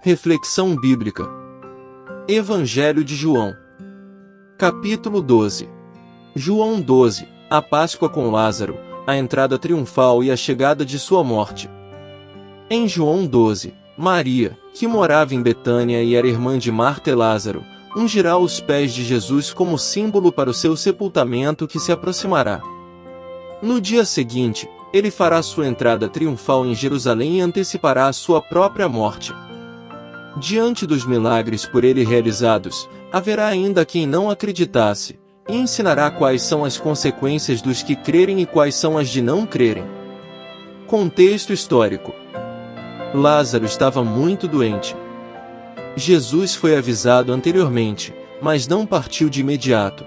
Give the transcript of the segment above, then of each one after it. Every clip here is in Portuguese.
Reflexão bíblica. Evangelho de João. Capítulo 12. João 12. A Páscoa com Lázaro, a entrada triunfal e a chegada de sua morte. Em João 12, Maria, que morava em Betânia e era irmã de Marta e Lázaro, ungirá os pés de Jesus como símbolo para o seu sepultamento que se aproximará. No dia seguinte, ele fará sua entrada triunfal em Jerusalém e antecipará a sua própria morte. Diante dos milagres por ele realizados, haverá ainda quem não acreditasse, e ensinará quais são as consequências dos que crerem e quais são as de não crerem. Contexto histórico. Lázaro estava muito doente. Jesus foi avisado anteriormente, mas não partiu de imediato.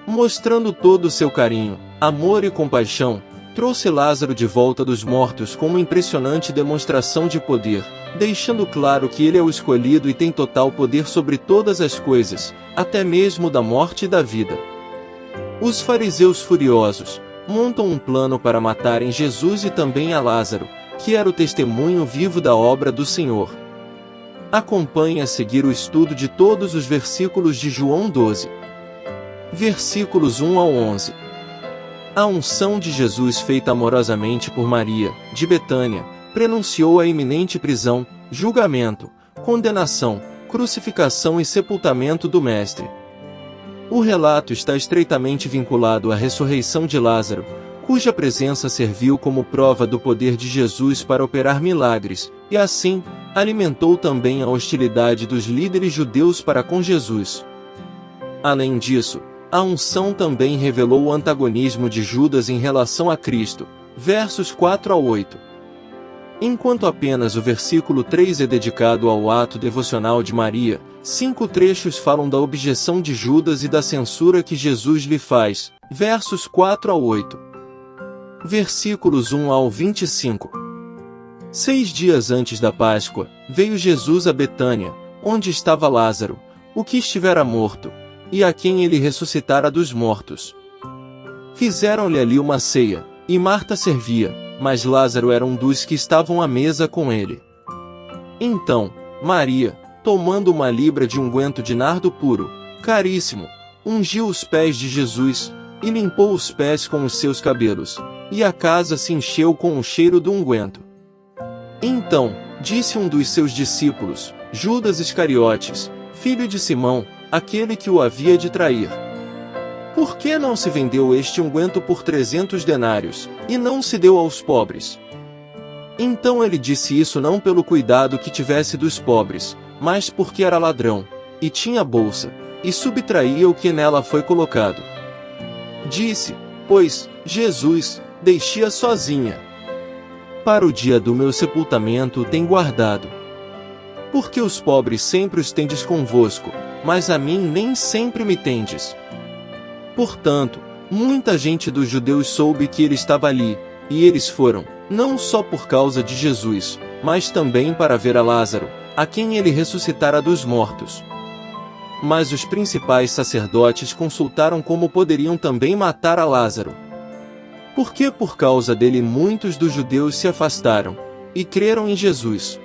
Mostrando todo o seu carinho, amor e compaixão, trouxe Lázaro de volta dos mortos com uma impressionante demonstração de poder, deixando claro que ele é o escolhido e tem total poder sobre todas as coisas, até mesmo da morte e da vida. Os fariseus furiosos montam um plano para matarem Jesus e também a Lázaro, que era o testemunho vivo da obra do Senhor. Acompanhe a seguir o estudo de todos os versículos de João 12. Versículos 1 ao 11. A unção de Jesus feita amorosamente por Maria, de Betânia, prenunciou a iminente prisão, julgamento, condenação, crucificação e sepultamento do Mestre. O relato está estreitamente vinculado à ressurreição de Lázaro, cuja presença serviu como prova do poder de Jesus para operar milagres, e assim, alimentou também a hostilidade dos líderes judeus para com Jesus. Além disso, a unção também revelou o antagonismo de Judas em relação a Cristo, versos 4 a 8. Enquanto apenas o versículo 3 é dedicado ao ato devocional de Maria, 5 trechos falam da objeção de Judas e da censura que Jesus lhe faz, versos 4 a 8. Versículos 1 ao 25. 6 dias antes da Páscoa, veio Jesus a Betânia, onde estava Lázaro, o que estivera morto, e a quem ele ressuscitara dos mortos. Fizeram-lhe ali uma ceia, e Marta servia, mas Lázaro era um dos que estavam à mesa com ele. Então, Maria, tomando uma libra de unguento de nardo puro, caríssimo, ungiu os pés de Jesus, e limpou os pés com os seus cabelos, e a casa se encheu com o cheiro do unguento. Então, disse um dos seus discípulos, Judas Iscariotes, filho de Simão, aquele que o havia de trair: por que não se vendeu este unguento por 300 denários, e não se deu aos pobres? Então ele disse isso não pelo cuidado que tivesse dos pobres, mas porque era ladrão, e tinha bolsa, e subtraía o que nela foi colocado. Disse, pois, Jesus, deixe-a sozinha. Para o dia do meu sepultamento o tem guardado. Porque os pobres sempre os tendes convosco, mas a mim nem sempre me tendes. Portanto, muita gente dos judeus soube que ele estava ali, e eles foram, não só por causa de Jesus, mas também para ver a Lázaro, a quem ele ressuscitara dos mortos. Mas os principais sacerdotes consultaram como poderiam também matar a Lázaro. Porque por causa dele muitos dos judeus se afastaram, e creram em Jesus.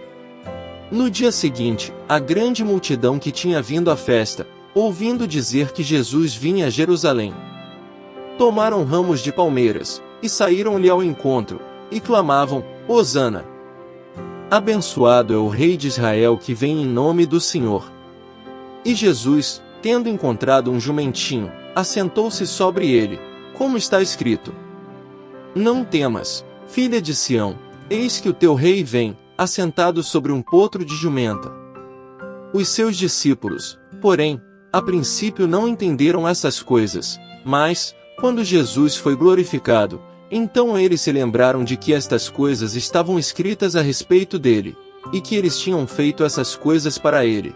No dia seguinte, a grande multidão que tinha vindo à festa, ouvindo dizer que Jesus vinha a Jerusalém, tomaram ramos de palmeiras, e saíram-lhe ao encontro, e clamavam, Hosana! Abençoado é o Rei de Israel que vem em nome do Senhor. E Jesus, tendo encontrado um jumentinho, assentou-se sobre ele, como está escrito: Não temas, filha de Sião, eis que o teu rei vem, assentado sobre um potro de jumenta. Os seus discípulos, porém, a princípio não entenderam essas coisas, mas, quando Jesus foi glorificado, então eles se lembraram de que estas coisas estavam escritas a respeito dele, e que eles tinham feito essas coisas para ele.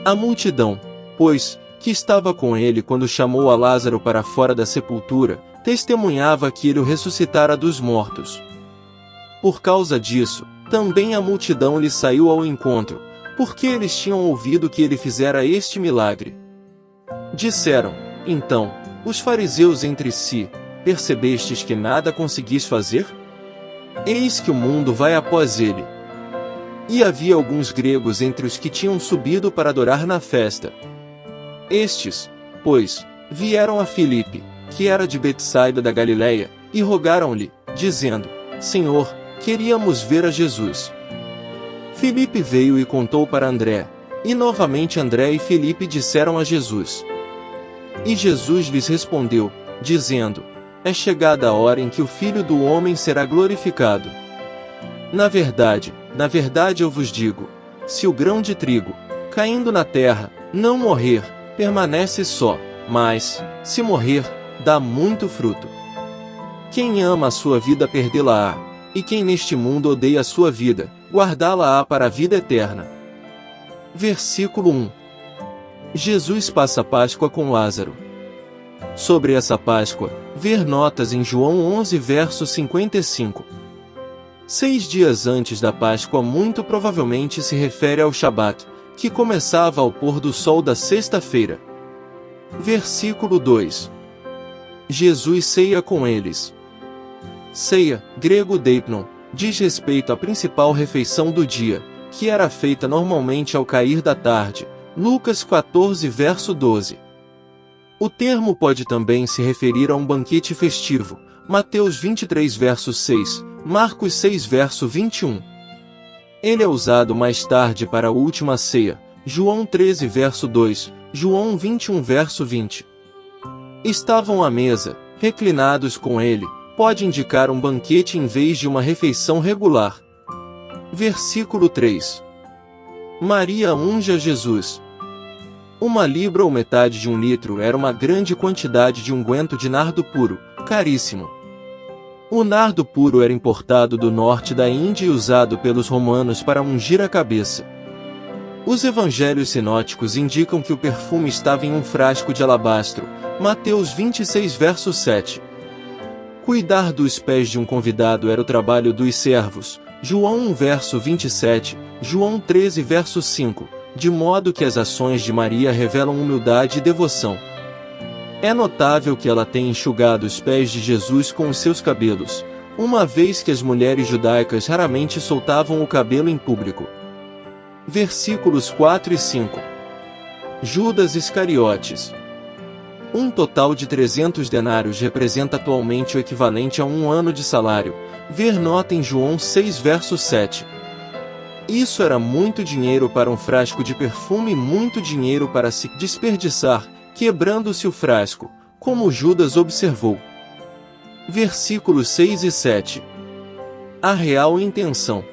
A multidão, pois, que estava com ele quando chamou a Lázaro para fora da sepultura, testemunhava que ele o ressuscitara dos mortos. Por causa disso, também a multidão lhe saiu ao encontro, porque eles tinham ouvido que ele fizera este milagre. Disseram, então, os fariseus entre si: percebestes que nada conseguis fazer? Eis que o mundo vai após ele. E havia alguns gregos entre os que tinham subido para adorar na festa. Estes, pois, vieram a Filipe, que era de Betsaida da Galileia, e rogaram-lhe, dizendo: Senhor, queríamos ver a Jesus. Filipe veio e contou para André, e novamente André e Filipe disseram a Jesus. E Jesus lhes respondeu, dizendo: É chegada a hora em que o Filho do Homem será glorificado. Na verdade eu vos digo, se o grão de trigo, caindo na terra, não morrer, permanece só, mas, se morrer, dá muito fruto. Quem ama a sua vida perdê-la-á, e quem neste mundo odeia a sua vida, guardá-la-á para a vida eterna. Versículo 1. Jesus passa a Páscoa com Lázaro. Sobre essa Páscoa, ver notas em João 11 verso 55. 6 dias antes da Páscoa muito provavelmente se refere ao Shabat, que começava ao pôr do sol da sexta-feira. Versículo 2. Jesus ceia com eles. Ceia, grego deipnon, diz respeito à principal refeição do dia, que era feita normalmente ao cair da tarde. Lucas 14 verso 12. O termo pode também se referir a um banquete festivo, Mateus 23 verso 6, Marcos 6 verso 21. Ele é usado mais tarde para a última ceia, João 13 verso 2, João 21 verso 20. Estavam à mesa, reclinados com ele, pode indicar um banquete em vez de uma refeição regular. Versículo 3. Maria unge a Jesus. 1 libra ou metade de 1 litro era uma grande quantidade de unguento de nardo puro, caríssimo. O nardo puro era importado do norte da Índia e usado pelos romanos para ungir a cabeça. Os evangelhos sinóticos indicam que o perfume estava em um frasco de alabastro, Mateus 26 verso 7. Cuidar dos pés de um convidado era o trabalho dos servos, João 1 verso 27, João 13 verso 5, de modo que as ações de Maria revelam humildade e devoção. É notável que ela tenha enxugado os pés de Jesus com os seus cabelos, uma vez que as mulheres judaicas raramente soltavam o cabelo em público. Versículos 4 e 5. Judas Iscariotes. Um total de 300 denários representa atualmente o equivalente a 1 ano de salário, ver nota em João 6 verso 7. Isso era muito dinheiro para um frasco de perfume e muito dinheiro para se desperdiçar, quebrando-se o frasco, como Judas observou. Versículos 6 e 7. A real intenção.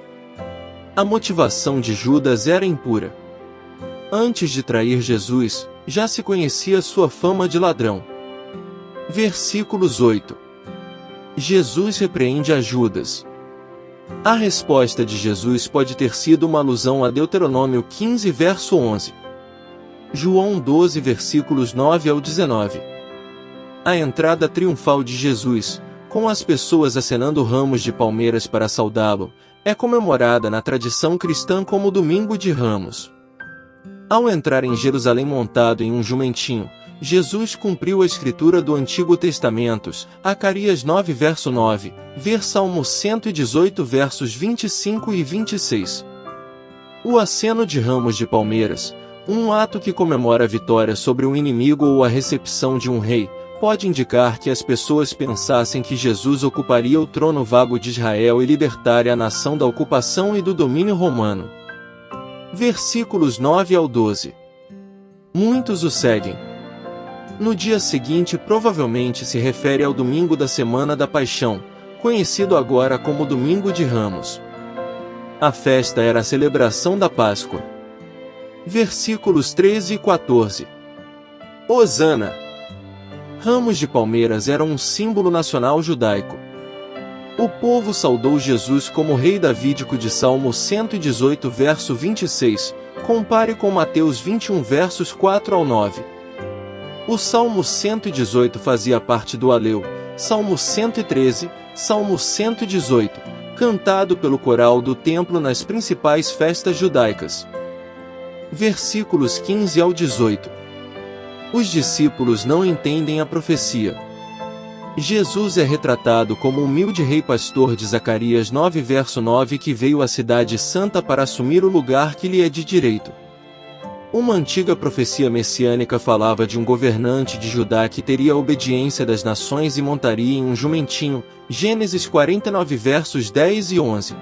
A motivação de Judas era impura. Antes de trair Jesus, já se conhecia sua fama de ladrão. Versículos 8. Jesus repreende a Judas. A resposta de Jesus pode ter sido uma alusão a Deuteronômio 15 verso 11. João 12 versículos 9 ao 19. A entrada triunfal de Jesus, com as pessoas acenando ramos de palmeiras para saudá-lo, é comemorada na tradição cristã como o Domingo de Ramos. Ao entrar em Jerusalém montado em um jumentinho, Jesus cumpriu a escritura do Antigo Testamento, Zacarias 9 verso 9, ver Salmo 118 versos 25 e 26. O aceno de ramos de palmeiras, um ato que comemora a vitória sobre um inimigo ou a recepção de um rei, pode indicar que as pessoas pensassem que Jesus ocuparia o trono vago de Israel e libertaria a nação da ocupação e do domínio romano. Versículos 9 ao 12. Muitos o seguem. No dia seguinte provavelmente se refere ao domingo da Semana da Paixão, conhecido agora como Domingo de Ramos. A festa era a celebração da Páscoa. Versículos 13 e 14. Hosana. Ramos de palmeiras eram um símbolo nacional judaico. O povo saudou Jesus como rei davídico de Salmo 118 verso 26, compare com Mateus 21 versos 4 ao 9. O Salmo 118 fazia parte do Aleu, Salmo 113, Salmo 118, cantado pelo coral do templo nas principais festas judaicas. Versículos 15 ao 18. Os discípulos não entendem a profecia. Jesus é retratado como humilde rei pastor de Zacarias 9 verso 9 que veio à cidade santa para assumir o lugar que lhe é de direito. Uma antiga profecia messiânica falava de um governante de Judá que teria a obediência das nações e montaria em um jumentinho, Gênesis 49 versos 10 e 11.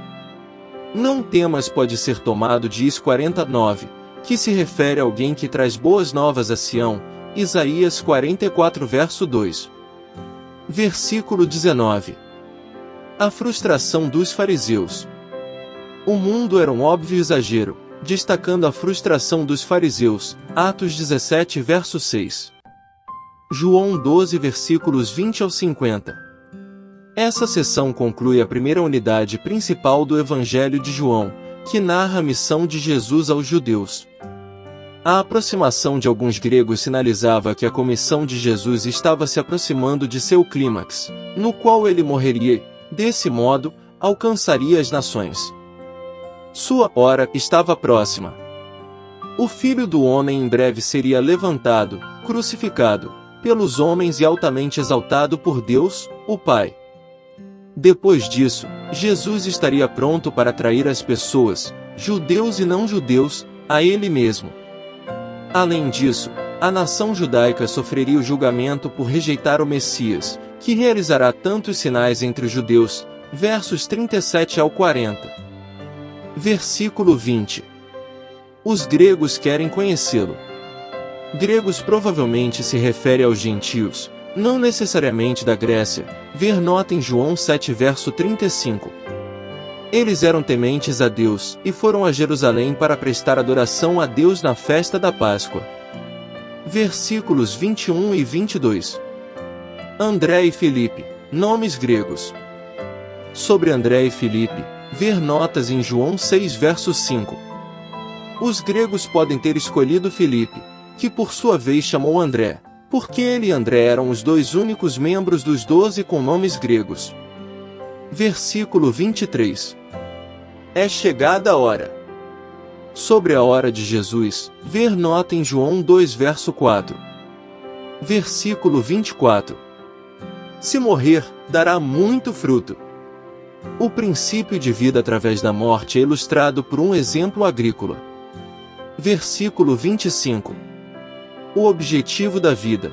Não temas pode ser tomado de Is 49, que se refere a alguém que traz boas novas a Sião, Isaías 44 verso 2. Versículo 19. A frustração dos fariseus. O mundo era um óbvio exagero, destacando a frustração dos fariseus, Atos 17 verso 6. João 12 versículos 20 ao 50. Essa seção conclui a primeira unidade principal do Evangelho de João, que narra a missão de Jesus aos judeus. A aproximação de alguns gregos sinalizava que a comissão de Jesus estava se aproximando de seu clímax, no qual ele morreria e, desse modo, alcançaria as nações. Sua hora estava próxima. O Filho do Homem em breve seria levantado, crucificado, pelos homens e altamente exaltado por Deus, o Pai. Depois disso, Jesus estaria pronto para atrair as pessoas, judeus e não judeus, a ele mesmo. Além disso, a nação judaica sofreria o julgamento por rejeitar o Messias, que realizará tantos sinais entre os judeus, versos 37 ao 40. Versículo 20. Os gregos querem conhecê-lo. Gregos provavelmente se refere aos gentios, não necessariamente da Grécia, ver nota em João 7 verso 35. Eles eram tementes a Deus, e foram a Jerusalém para prestar adoração a Deus na festa da Páscoa. Versículos 21 e 22. André e Filipe, nomes gregos. Sobre André e Filipe, ver notas em João 6 verso 5. Os gregos podem ter escolhido Filipe, que por sua vez chamou André, porque ele e André eram os dois únicos membros dos 12 com nomes gregos. Versículo 23. É chegada a hora. Sobre a hora de Jesus, ver nota em João 2 verso 4. Versículo 24. Se morrer, dará muito fruto. O princípio de vida através da morte é ilustrado por um exemplo agrícola. Versículo 25. O objetivo da vida.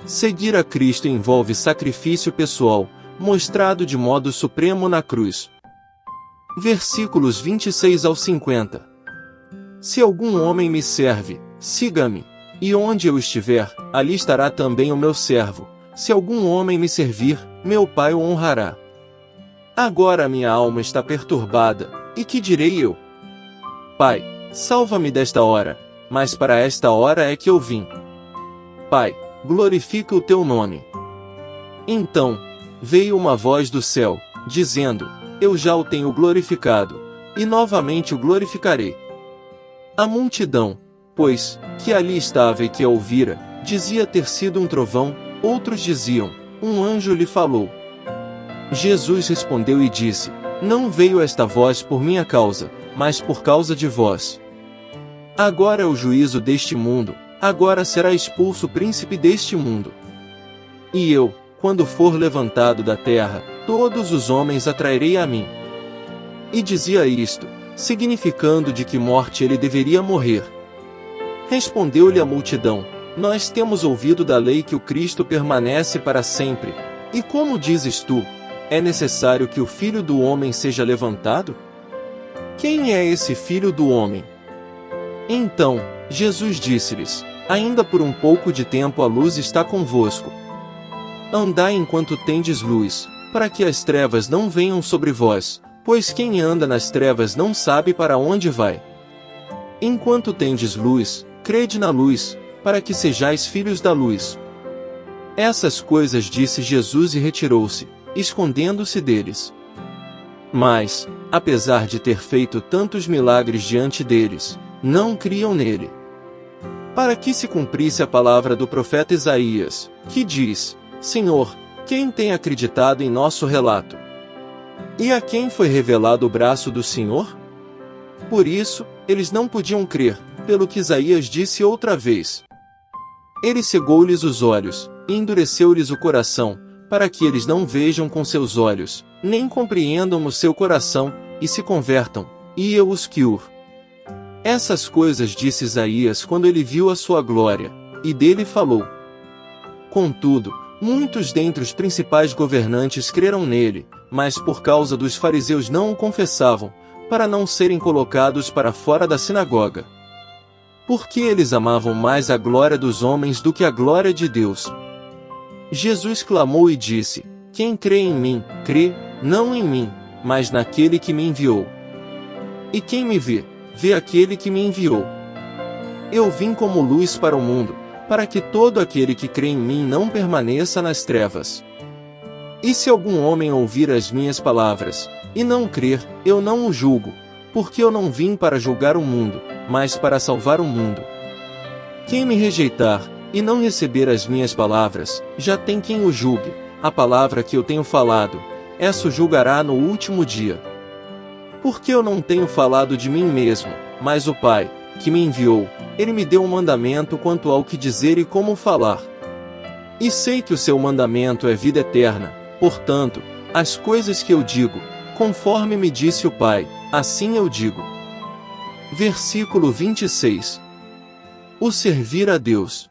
Seguir a Cristo envolve sacrifício pessoal, mostrado de modo supremo na cruz. Versículos 26 ao 50. Se algum homem me serve, siga-me, e onde eu estiver, ali estará também o meu servo. Se algum homem me servir, meu Pai o honrará. Agora minha alma está perturbada, e que direi eu? Pai, salva-me desta hora, mas para esta hora é que eu vim. Pai, glorifica o teu nome. Então, veio uma voz do céu, dizendo, eu já o tenho glorificado, e novamente o glorificarei. A multidão, pois, que ali estava e que a ouvira, dizia ter sido um trovão, outros diziam, um anjo lhe falou. Jesus respondeu e disse, não veio esta voz por minha causa, mas por causa de vós. Agora é o juízo deste mundo, agora será expulso o príncipe deste mundo. E eu, quando for levantado da terra, todos os homens atrairei a mim. E dizia isto, significando de que morte ele deveria morrer. Respondeu-lhe a multidão, nós temos ouvido da lei que o Cristo permanece para sempre, e como dizes tu, é necessário que o Filho do Homem seja levantado? Quem é esse Filho do Homem? Então, Jesus disse-lhes, ainda por um pouco de tempo a luz está convosco. Andai enquanto tendes luz, para que as trevas não venham sobre vós, pois quem anda nas trevas não sabe para onde vai. Enquanto tendes luz, crede na luz, para que sejais filhos da luz. Essas coisas disse Jesus e retirou-se, escondendo-se deles. Mas, apesar de ter feito tantos milagres diante deles, não criam nele. Para que se cumprisse a palavra do profeta Isaías, que diz, Senhor, quem tem acreditado em nosso relato? E a quem foi revelado o braço do Senhor? Por isso, eles não podiam crer, pelo que Isaías disse outra vez. Ele cegou-lhes os olhos, e endureceu-lhes o coração, para que eles não vejam com seus olhos, nem compreendam no seu coração, e se convertam, e eu os cure. Essas coisas disse Isaías quando ele viu a sua glória, e dele falou. Contudo, muitos dentre os principais governantes creram nele, mas por causa dos fariseus não o confessavam, para não serem colocados para fora da sinagoga. Porque eles amavam mais a glória dos homens do que a glória de Deus. Jesus clamou e disse: Quem crê em mim, crê, não em mim, mas naquele que me enviou. E quem me vê, vê aquele que me enviou. Eu vim como luz para o mundo, para que todo aquele que crê em mim não permaneça nas trevas. E se algum homem ouvir as minhas palavras, e não crer, eu não o julgo, porque eu não vim para julgar o mundo, mas para salvar o mundo. Quem me rejeitar, e não receber as minhas palavras, já tem quem o julgue. A palavra que eu tenho falado, essa o julgará no último dia. Porque eu não tenho falado de mim mesmo, mas o Pai, que me enviou, ele me deu um mandamento quanto ao que dizer e como falar. E sei que o seu mandamento é vida eterna, portanto, as coisas que eu digo, conforme me disse o Pai, assim eu digo. Versículo 26. O servir a Deus.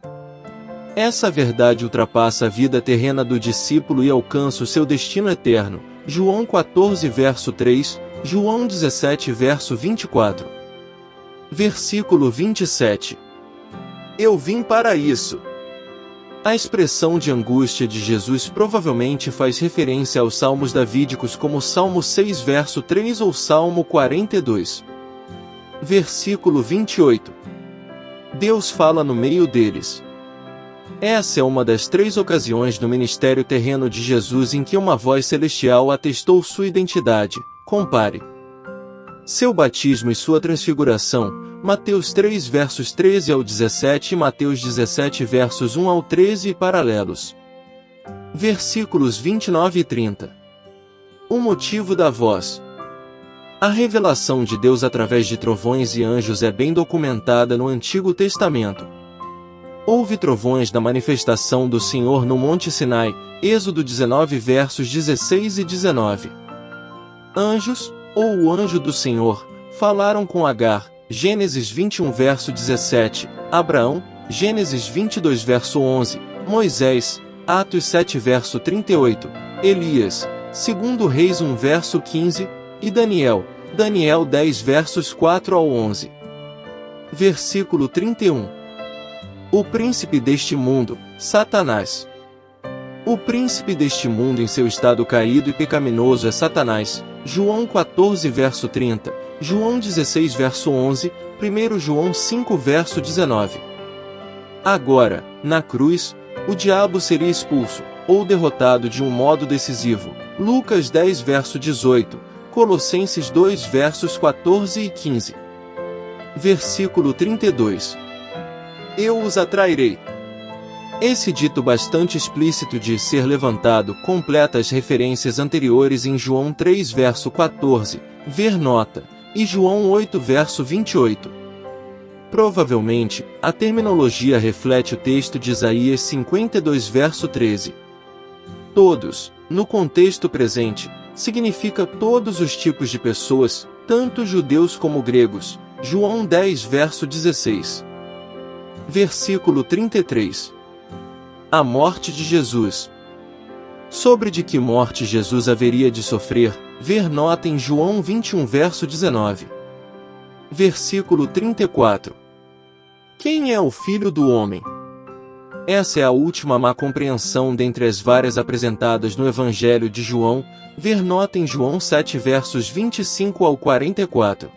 Essa verdade ultrapassa a vida terrena do discípulo e alcança o seu destino eterno. João 14 verso 3, João 17 verso 24. Versículo 27. Eu vim para isso. A expressão de angústia de Jesus provavelmente faz referência aos salmos davídicos como Salmo 6 verso 3 ou Salmo 42. Versículo 28. Deus fala no meio deles. Essa é uma das 3 ocasiões no ministério terreno de Jesus em que uma voz celestial atestou sua identidade. Compare seu batismo e sua transfiguração, Mateus 3 versos 13 ao 17 e Mateus 17 versos 1 ao 13 e paralelos. Versículos 29 e 30. O motivo da voz. A revelação de Deus através de trovões e anjos é bem documentada no Antigo Testamento. Houve trovões na manifestação do Senhor no Monte Sinai, Êxodo 19 versos 16 e 19. Anjos, ou o anjo do Senhor, falaram com Agar, Gênesis 21 verso 17, Abraão, Gênesis 22 verso 11, Moisés, Atos 7 verso 38, Elias, 2 Reis 1 verso 15, e Daniel, Daniel 10 versos 4 ao 11. Versículo 31. O príncipe deste mundo, Satanás. O príncipe deste mundo em seu estado caído e pecaminoso é Satanás, João 14 verso 30, João 16 verso 11, 1 João 5 verso 19. Agora, na cruz, o diabo seria expulso, ou derrotado de um modo decisivo, Lucas 10 verso 18, Colossenses 2 versos 14 e 15. Versículo 32. Eu os atrairei. Esse dito bastante explícito de ser levantado completa as referências anteriores em João 3 verso 14, ver nota, e João 8 verso 28. Provavelmente, a terminologia reflete o texto de Isaías 52 verso 13. Todos, no contexto presente, significa todos os tipos de pessoas, tanto judeus como gregos, João 10 verso 16. Versículo 33. A morte de Jesus. Sobre de que morte Jesus haveria de sofrer, ver nota em João 21 verso 19. Versículo 34. Quem é o Filho do Homem? Essa é a última má compreensão dentre as várias apresentadas no Evangelho de João, ver nota em João 7 versos 25 ao 44.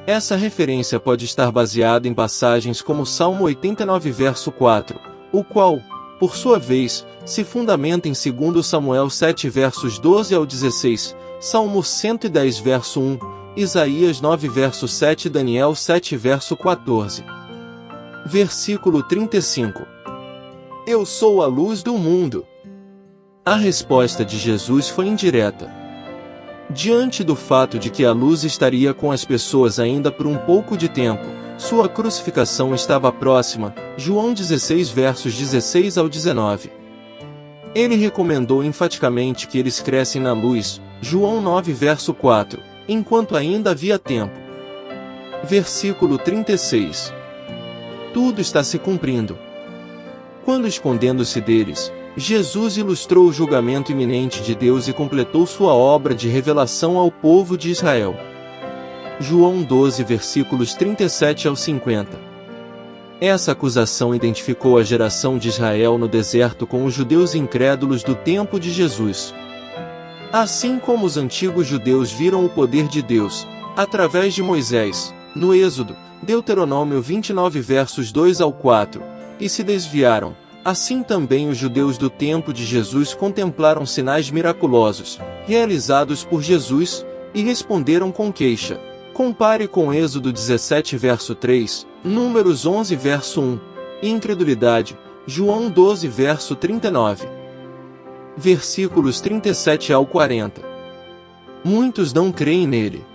Essa referência pode estar baseada em passagens como Salmo 89 verso 4, o qual, por sua vez, se fundamenta em 2 Samuel 7 versos 12 ao 16, Salmo 110 verso 1, Isaías 9 verso 7 e Daniel 7 verso 14. Versículo 35. Eu sou a luz do mundo. A resposta de Jesus foi indireta. Diante do fato de que a luz estaria com as pessoas ainda por um pouco de tempo, sua crucificação estava próxima, João 16 versos 16 ao 19. Ele recomendou enfaticamente que eles crescem na luz, João 9 verso 4, enquanto ainda havia tempo. Versículo 36. Tudo está se cumprindo. Quando escondendo-se deles, Jesus ilustrou o julgamento iminente de Deus e completou sua obra de revelação ao povo de Israel. João 12 versículos 37 ao 50. Essa acusação identificou a geração de Israel no deserto com os judeus incrédulos do tempo de Jesus. Assim como os antigos judeus viram o poder de Deus, através de Moisés, no Êxodo, Deuteronômio 29 versos 2 ao 4, e se desviaram, assim também os judeus do tempo de Jesus contemplaram sinais miraculosos, realizados por Jesus, e responderam com queixa. Compare com Êxodo 17 verso 3, Números 11 verso 1, e incredulidade, João 12 verso 39. Versículos 37 ao 40. Muitos não creem nele.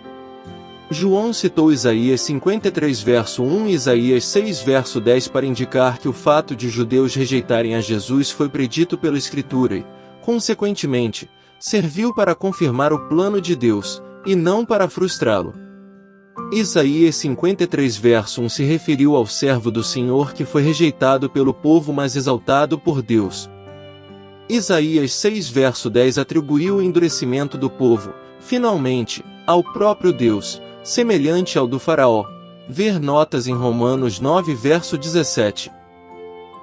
João citou Isaías 53 verso 1 e Isaías 6 verso 10 para indicar que o fato de judeus rejeitarem a Jesus foi predito pela Escritura e, consequentemente, serviu para confirmar o plano de Deus, e não para frustrá-lo. Isaías 53 verso 1 se referiu ao servo do Senhor que foi rejeitado pelo povo mas exaltado por Deus. Isaías 6 verso 10 atribuiu o endurecimento do povo, finalmente, ao próprio Deus, semelhante ao do faraó. Ver notas em Romanos 9 verso 17.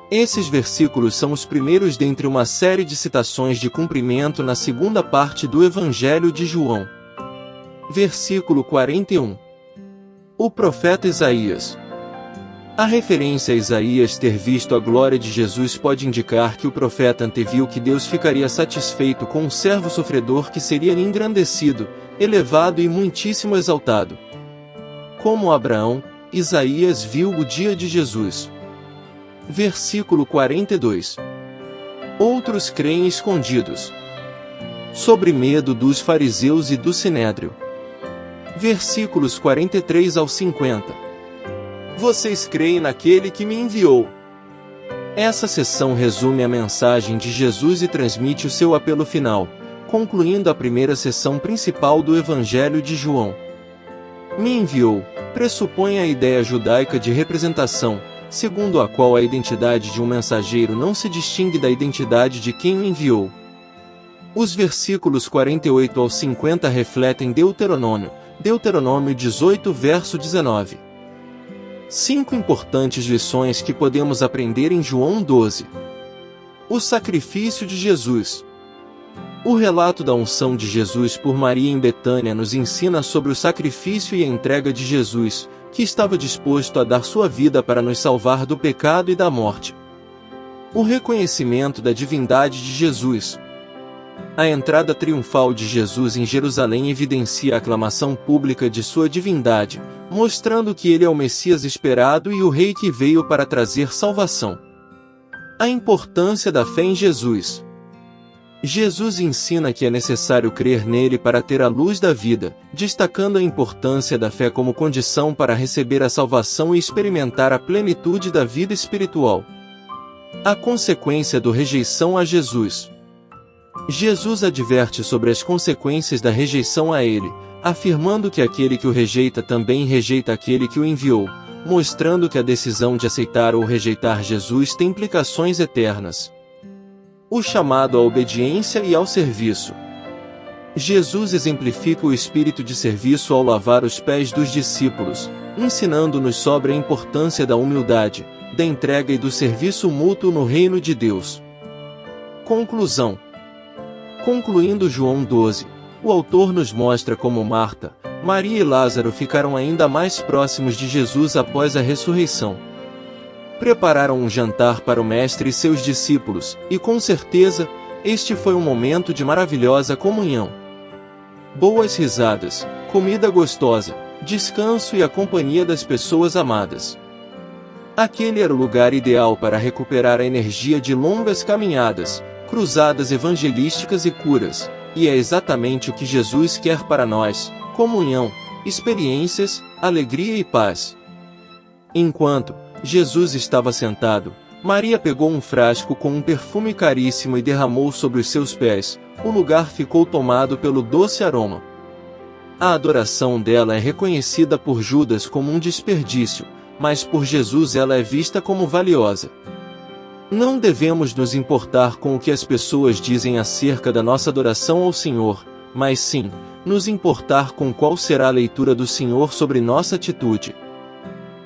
Esses versículos são os primeiros dentre uma série de citações de cumprimento na segunda parte do Evangelho de João. Versículo 41. O profeta Isaías. A referência a Isaías ter visto a glória de Jesus pode indicar que o profeta anteviu que Deus ficaria satisfeito com um servo sofredor que seria engrandecido, elevado e muitíssimo exaltado. Como Abraão, Isaías viu o dia de Jesus. Versículo 42. Outros creem escondidos. Sobre medo dos fariseus e do sinédrio. Versículos 43 ao 50. Vocês creem naquele que me enviou. Essa seção resume a mensagem de Jesus e transmite o seu apelo final, concluindo a primeira seção principal do Evangelho de João. Me enviou pressupõe a ideia judaica de representação, segundo a qual a identidade de um mensageiro não se distingue da identidade de quem o enviou. Os versículos 48 ao 50 refletem Deuteronômio 18 verso 19. 5 importantes lições que podemos aprender em João 12. O sacrifício de Jesus. O relato da unção de Jesus por Maria em Betânia nos ensina sobre o sacrifício e a entrega de Jesus, que estava disposto a dar sua vida para nos salvar do pecado e da morte. O reconhecimento da divindade de Jesus. A entrada triunfal de Jesus em Jerusalém evidencia a aclamação pública de sua divindade, mostrando que ele é o Messias esperado e o Rei que veio para trazer salvação. A importância da fé em Jesus. Jesus ensina que é necessário crer nele para ter a luz da vida, destacando a importância da fé como condição para receber a salvação e experimentar a plenitude da vida espiritual. A consequência da rejeição a Jesus. Jesus adverte sobre as consequências da rejeição a ele, afirmando que aquele que o rejeita também rejeita aquele que o enviou, mostrando que a decisão de aceitar ou rejeitar Jesus tem implicações eternas. O chamado à obediência e ao serviço. Jesus exemplifica o espírito de serviço ao lavar os pés dos discípulos, ensinando-nos sobre a importância da humildade, da entrega e do serviço mútuo no reino de Deus. Conclusão. Concluindo João 12, o autor nos mostra como Marta, Maria e Lázaro ficaram ainda mais próximos de Jesus após a ressurreição. Prepararam um jantar para o Mestre e seus discípulos, e com certeza, este foi um momento de maravilhosa comunhão. Boas risadas, comida gostosa, descanso e a companhia das pessoas amadas. Aquele era o lugar ideal para recuperar a energia de longas caminhadas, cruzadas evangelísticas e curas, e é exatamente o que Jesus quer para nós: comunhão, experiências, alegria e paz. Enquanto Jesus estava sentado, Maria pegou um frasco com um perfume caríssimo e derramou sobre os seus pés. O lugar ficou tomado pelo doce aroma. A adoração dela é reconhecida por Judas como um desperdício, mas por Jesus ela é vista como valiosa. Não devemos nos importar com o que as pessoas dizem acerca da nossa adoração ao Senhor, mas sim, nos importar com qual será a leitura do Senhor sobre nossa atitude.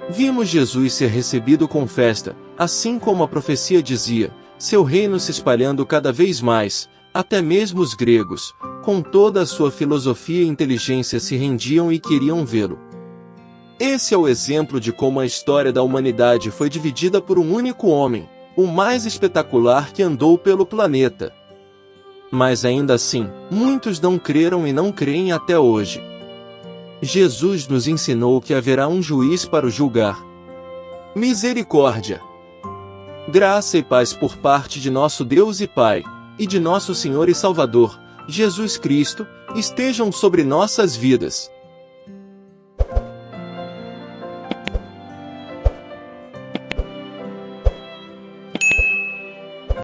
Vimos Jesus ser recebido com festa, assim como a profecia dizia, seu reino se espalhando cada vez mais, até mesmo os gregos, com toda a sua filosofia e inteligência se rendiam e queriam vê-lo. Esse é o exemplo de como a história da humanidade foi dividida por um único homem, o mais espetacular que andou pelo planeta. Mas ainda assim, muitos não creram e não creem até hoje. Jesus nos ensinou que haverá um juiz para o julgar. Misericórdia, graça e paz por parte de nosso Deus e Pai, e de nosso Senhor e Salvador, Jesus Cristo, estejam sobre nossas vidas.